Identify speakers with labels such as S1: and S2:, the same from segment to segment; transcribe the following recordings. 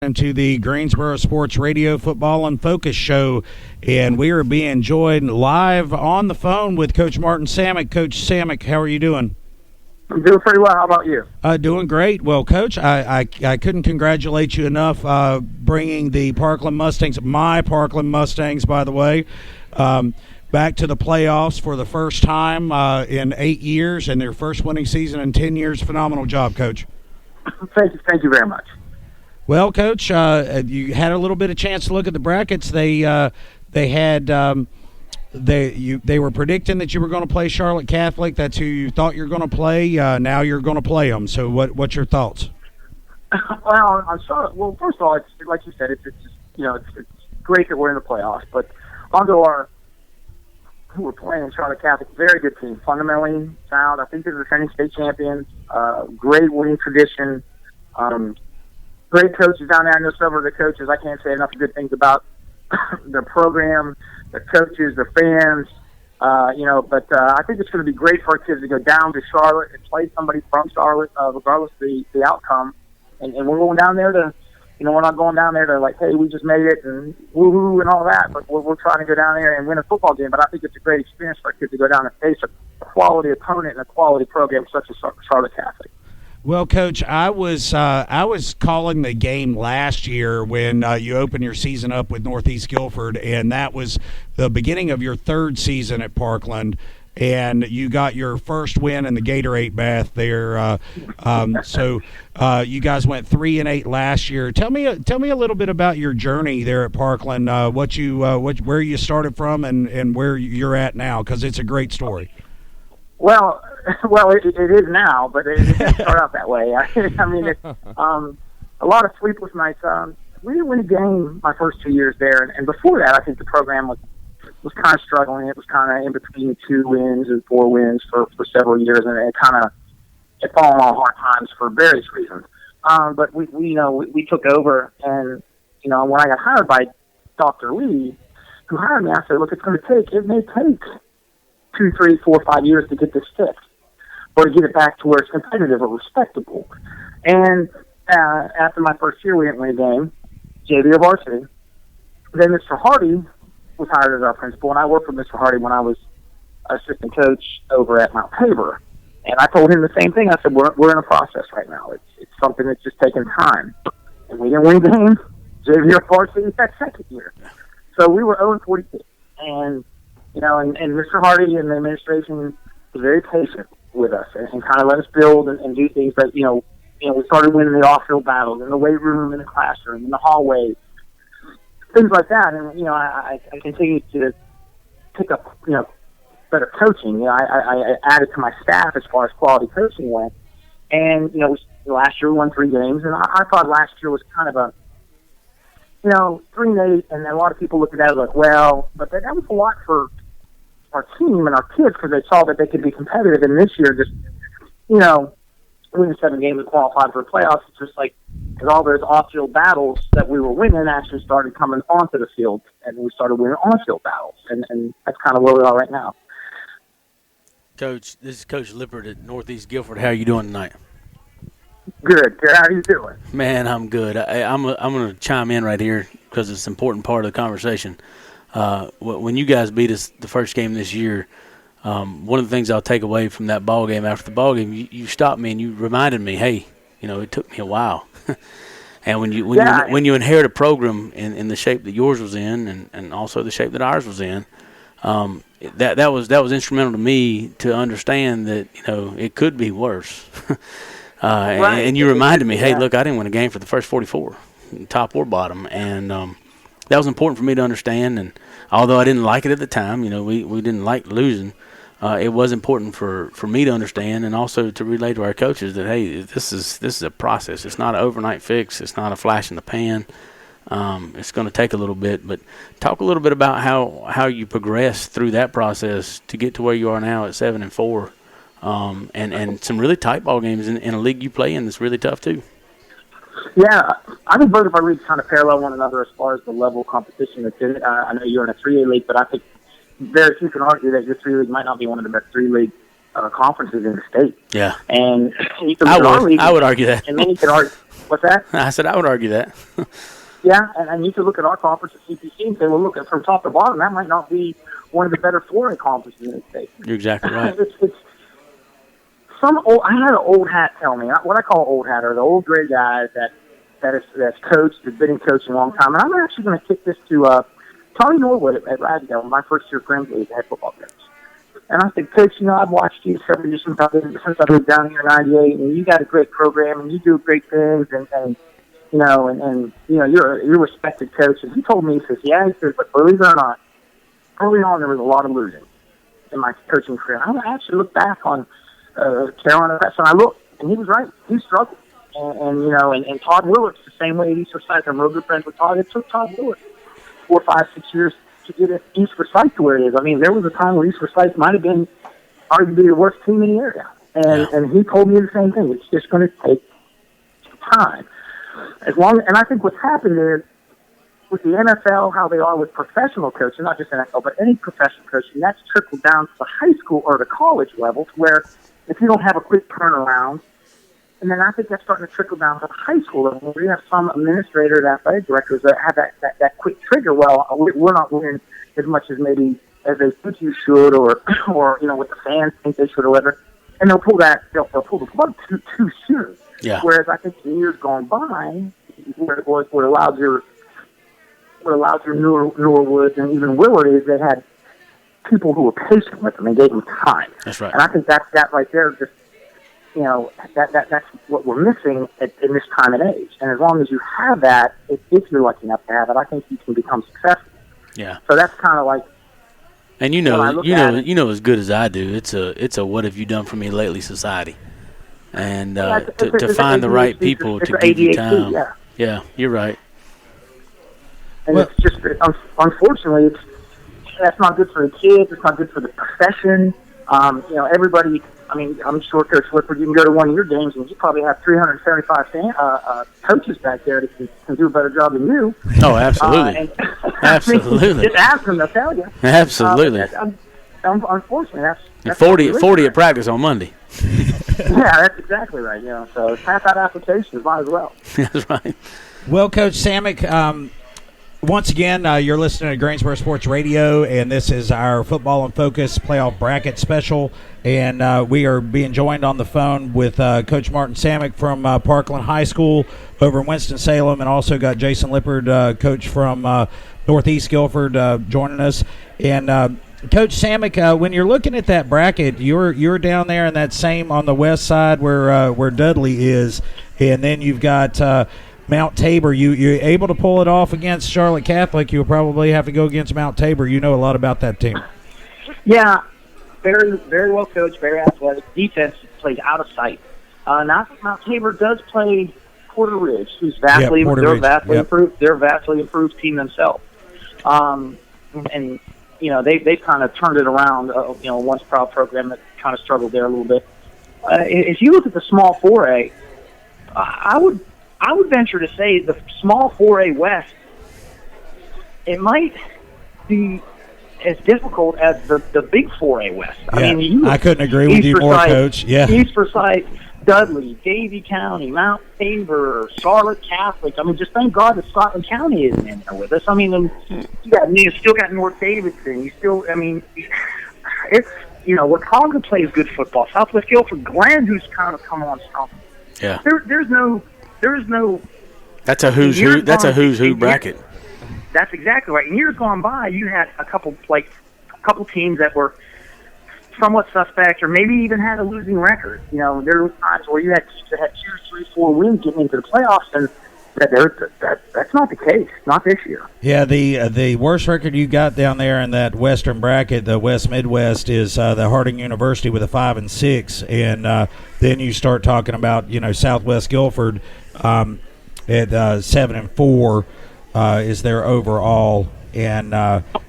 S1: Into the Greensboro Sports Radio Football and Focus show, and we are being joined live on the phone with Coach Martin Samek. Coach Samek, how are you doing?
S2: I'm doing pretty well. How about you?
S1: Doing great. Well, Coach, I couldn't congratulate you enough bringing the Parkland Mustangs, my Parkland Mustangs, by the way, back to the playoffs for the first time in 8 years and their first winning season in 10 years. Phenomenal job, Coach.
S2: Thank you very much.
S1: Well, Coach, you had a little bit of chance to look at the brackets. They were predicting that you were going to play Charlotte Catholic. That's who you thought you were going to play. Now you're going to play them. So what's your thoughts?
S2: Well, on Charlotte. Well, first of all, it's like you said. It's great that we're in the playoffs. But onto who we're playing, Charlotte Catholic, very good team. Fundamentally sound. I think they're the defending state champions. Great winning tradition. Great coaches down there. I know several of the coaches. I can't say enough good things about their program, their coaches, their fans. But I think it's going to be great for our kids to go down to Charlotte and play somebody from Charlotte, regardless of the outcome. And we're going down there to, we're not going down there to like, hey, we just made it and woo-hoo and all that. But we're trying to go down there and win a football game. But I think it's a great experience for our kids to go down and face a quality opponent and a quality program such as Charlotte Catholic.
S1: Well, Coach, I was calling the game last year when you opened your season up with Northeast Guilford, and that was the beginning of your third season at Parkland, and you got your first win in the Gatorade bath there. So you guys went 3-8 last year. Tell me a little bit about your journey there at Parkland, where you started from and where you're at now, because it's a great story.
S2: Well, it is now, but it didn't start out that way. I mean, it's a lot of sleepless nights. We didn't win a game my first 2 years there, and before that, I think the program was kind of struggling. It was kind of in between 2 wins and 4 wins for several years, and it fallen on hard times for various reasons. But we took over, and when I got hired by Dr. Lee, who hired me, I said, look, it may take 2, 3, 4, 5 years to get this fixed, or to get it back to where it's competitive or respectable. And after my first year, we didn't win a game, JV or varsity. Then Mr. Hardy was hired as our principal, and I worked with Mr. Hardy when I was assistant coach over at Mount Tabor. And I told him the same thing. I said, we're in a process right now. It's something that's just taking time. And we didn't win a game, JV or varsity, that second year. So we were 0-42. And and Mr. Hardy and the administration was very patient with us and kind of let us build and do things. But, we started winning the off-field battles in the weight room, in the classroom, in the hallways, things like that. And, I continued to pick up, better coaching. I added to my staff as far as quality coaching went. And, last year we won 3 games. And I thought last year was kind of a, 3-8, and a lot of people looked at that like, well, but that was a lot for our team and our kids because they saw that they could be competitive. And this year, just, winning 7 games and qualified for playoffs, it's just like, because all those off-field battles that we were winning actually started coming onto the field, and we started winning on-field battles. And that's kind of where we are right now.
S3: Coach, this is Coach Lippert at Northeast Guilford. How are you doing tonight?
S2: Good. How are you doing?
S3: Man, I'm good. I'm going to chime in right here because it's an important part of the conversation. When you guys beat us the first game this year, one of the things I'll take away from that ball game, after the ball game, you stopped me and you reminded me, hey, it took me a while. And when you inherit a program in the shape that yours was in and also the shape that ours was in, that was instrumental to me to understand that it could be worse. Right. And you reminded me, hey, look, I didn't win a game for the first 44, top or bottom, and that was important for me to understand. And although I didn't like it at the time, we didn't like losing, it was important for me to understand and also to relay to our coaches that, hey, this is a process. It's not an overnight fix. It's not a flash in the pan. It's going to take a little bit. But talk a little bit about how you progressed through that process to get to where you are now at 7-4. And some really tight ball games in a league you play in that's really tough too.
S2: Yeah, I think both of our leagues kind of parallel one another as far as the level of competition that's in it. I know you're in a 3A league, but I think very few can argue that your 3 league might not be one of the best 3 leagues conferences in the state.
S3: Yeah.
S2: And you can look at our league,
S3: I would argue that.
S2: And then you can argue, what's that?
S3: I said I would argue that.
S2: Yeah, and you can look at our conference at CPC and say, well, look, from top to bottom, that might not be one of the better 4A conferences in the state.
S3: You're exactly right.
S2: I had an old hat tell me, what I call old hat are the old gray guys that's coached, that's been in coaching a long time. And I'm actually going to kick this to Tony Norwood at Ragsdale, my first year Grimsley as head football coach. And I said, Coach, I've watched you several years since I moved down here in '98, and you got a great program, and you do great things, and you're a respected coach. And he told me, he says, but believe it or not, early on there was a lot of losing in my coaching career. I actually looked back on Karonda, and I looked, and he was right. He struggled. And Todd Willard's the same way at East Forsyth. I'm real good friends with Todd. It took Todd Willard 4, 5, 6 years to get East Forsyth to where it is. I mean, there was a time where East Forsyth might have been arguably the worst team in the area. And he told me the same thing. It's just going to take time. And I think what's happened is, with the NFL, how they are with professional coaching, not just NFL, but any professional coaching, that's trickled down to the high school or the college level, to where if you don't have a quick turnaround, and then I think that's starting to trickle down to the high school level, where you have some administrators, athletic directors that have that quick trigger. Well, we're not winning as much as maybe as they think you should, or what the fans think they should, or whatever. And they'll pull the plug too soon.
S3: Yeah.
S2: Whereas I think in years gone by, where allows your Norwoods and even Willard is they had people who were patient with them and gave them time.
S3: That's right.
S2: And I think that right there, just that's what we're missing in this time and age. And as long as you have that, if you're lucky enough to have it, I think you can become successful.
S3: Yeah.
S2: So that's kind of like.
S3: And you know as good as I do. It's a what have you done for me lately society, and to find the right people to give you time. Yeah, you're right.
S2: And it's just, unfortunately, that's not good for the kids. It's not good for the profession. Everybody, I mean, I'm sure, Coach Whitford, you can go to one of your games and you probably have 375 coaches back there that can do a better job than you.
S3: Oh, absolutely.
S2: Absolutely. Just ask them, they'll tell you.
S3: Absolutely.
S2: Unfortunately, that's
S3: 40 at practice on Monday.
S2: Yeah, that's exactly right. So pass out applications, might as well.
S3: That's right.
S1: Well, Coach Samek, once again, you're listening to Greensboro Sports Radio, and this is our Football in Focus playoff bracket special. And we are being joined on the phone with Coach Martin Samek from Parkland High School over in Winston-Salem, and also got Jason Lippard, coach from Northeast Guilford, joining us. And Coach Samek, when you're looking at that bracket, you're down there in that same on the west side where Dudley is, and then you've got Mount Tabor. You're able to pull it off against Charlotte Catholic. You'll probably have to go against Mount Tabor. You know a lot about that team.
S2: Yeah, very, very well coached, very athletic. Defense plays out of sight. Now, Mount Tabor does play Porter Ridge, who's vastly improved. They're a vastly improved team themselves. And they've kind of turned it around. Once proud program that kind of struggled there a little bit. If you look at the small 4A, I would venture to say the small 4A West, it might be as difficult as the big 4A West.
S1: Yeah,
S2: I mean,
S1: I couldn't agree with you more, Coach. Yeah.
S2: East Forsyth, Dudley, Davie County, Mount Tabor, Charlotte Catholic. I mean, just thank God that Scotland County isn't in there with us. I mean, you still got North Davidson. It's, Watonga plays good football. Southwest Guilford, Glen, who's kind of come on strong.
S3: Yeah.
S2: There is no.
S3: That's a who's who. That's a who's who bracket.
S2: That's exactly right. In years gone by, you had a couple teams that were somewhat suspect, or maybe even had a losing record. There were times where you had teams that had 2, 3, 4 wins getting into the playoffs, and that's not the case. Not this year.
S1: Yeah, the worst record you got down there in that Western bracket, the West Midwest, is the Harding University with a 5-6, and then you start talking about Southwest Guilford at 7-4 is their overall, and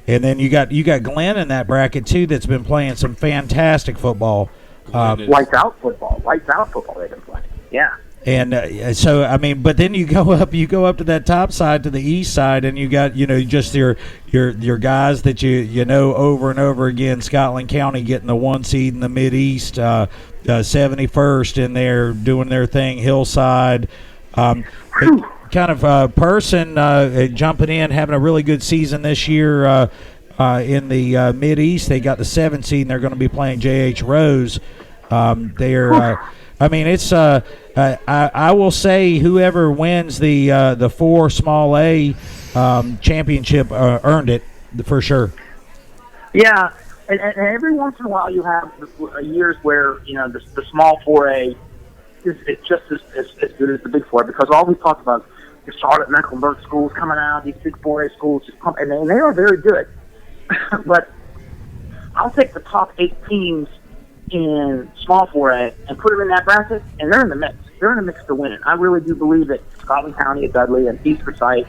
S1: then you got Glenn in that bracket too that's been playing some fantastic football.
S2: Lights out football they've been playing. Yeah.
S1: So I mean, but then you go up to that top side, to the east side, and you got just your guys that you know over and over again. Scotland County getting the 1 seed in the Mid East, 71st in there doing their thing. Hillside, kind of person jumping in, having a really good season this year in the Mid East. They got the 7 seed, and they're going to be playing J.H. Rose. I mean, it's I will say whoever wins the 4 small A championship earned it for sure.
S2: Yeah, and every once in a while you have years where the small 4A is just as good as the big 4A, because all we talk about is Charlotte Mecklenburg schools coming out, these big 4A schools, and they are very good. But I'll take the top 8 teams in small 4A and put them in that bracket, and they're in the mix. They're in the mix to win it. I really do believe that Scotland County, Dudley, and East Forsyth,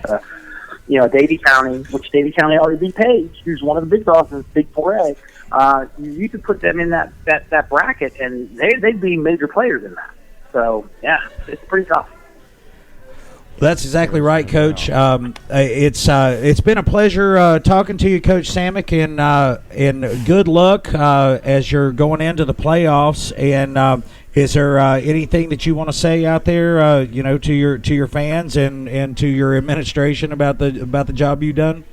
S2: Davie County, which Davie County already beat Page, who's one of the big dogs in big 4A. You could put them in that bracket, and they'd be major players in that. So yeah, it's pretty tough.
S1: That's exactly right, Coach. It's been a pleasure talking to you, Coach Samek, and good luck as you're going into the playoffs. And is there anything that you want to say out there, to your fans and to your administration about the job you've done?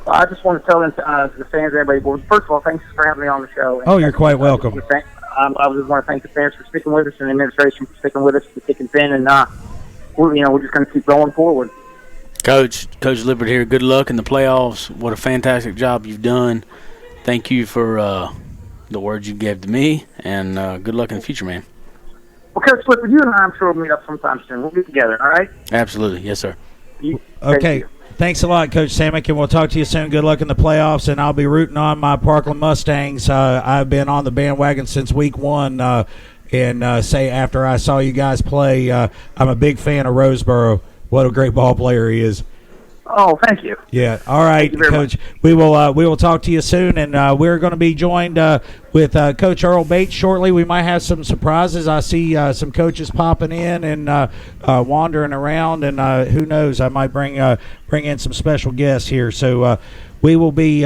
S2: I just want to tell them to the fans, everybody. Well, first of all, thanks for having me on the show.
S1: Oh, you're quite welcome.
S2: I just want to thank the fans for sticking with us and the administration for sticking with us, for thick and thin, and we're just going to keep going forward.
S3: Coach Lippert here. Good luck in the playoffs. What a fantastic job you've done. Thank you for the words you gave to me, and good luck in the future, man.
S2: Well, Coach Lippert, you and I, I'm sure, will meet up sometime soon. We'll get together, all right?
S3: Absolutely. Yes, sir.
S1: Okay. Thanks a lot, Coach Samek, and we'll talk to you soon. Good luck in the playoffs, and I'll be rooting on my Parkland Mustangs. I've been on the bandwagon since week 1. And say after I saw you guys play, I'm a big fan of Roseboro. What a great ball player he is.
S2: Oh, thank you.
S1: Yeah. All right, Coach. Much. We will talk to you soon, and we're going to be joined with Coach Earl Bates shortly. We might have some surprises. I see some coaches popping in and wandering around, and who knows? I might bring in some special guests here. So we will be.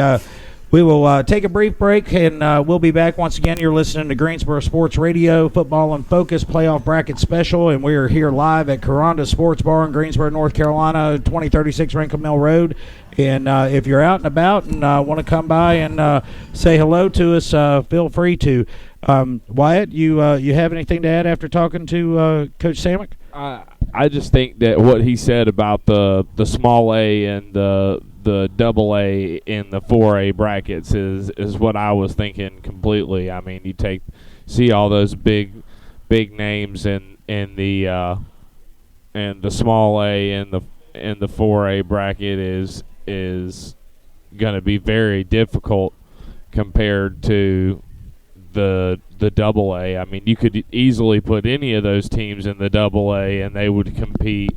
S1: We will take a brief break, and we'll be back once again. You're listening to Greensboro Sports Radio, Football in Focus Playoff Bracket Special, and we are here live at Karonda Sports Bar in Greensboro, North Carolina, 2036 Rincon Mill Road. And if you're out and about and want to come by and say hello to us, feel free to. Wyatt, you have anything to add after talking to Coach Samek?
S4: I just think that what he said about the small A and the double A in the 4A brackets is what I was thinking completely. I mean, you see all those big names in the small A and the 4A bracket is going to be very difficult compared to the double A. I mean, you could easily put any of those teams in the double A and they would compete.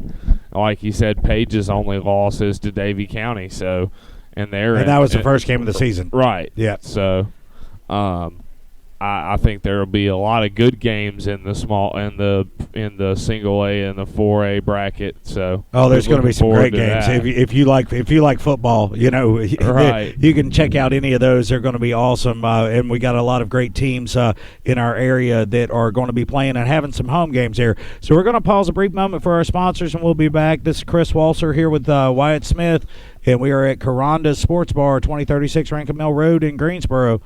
S4: Like you said, Page's only loss is to Davie County, so and that
S1: was the first game of the season,
S4: right?
S1: Yeah.
S4: So, I think there will be a lot of good games in the single A and the 4A bracket. So,
S1: there's going to be some great games. If you like football,
S4: right.
S1: You can check out any of those. They're going to be awesome, and we got a lot of great teams in our area that are going to be playing and having some home games here. So we're going to pause a brief moment for our sponsors, and we'll be back. This is Kris Walser here with Wyatt Smith, and we are at Karonda Sports Bar, 2036 Rincon Mill Road in Greensboro.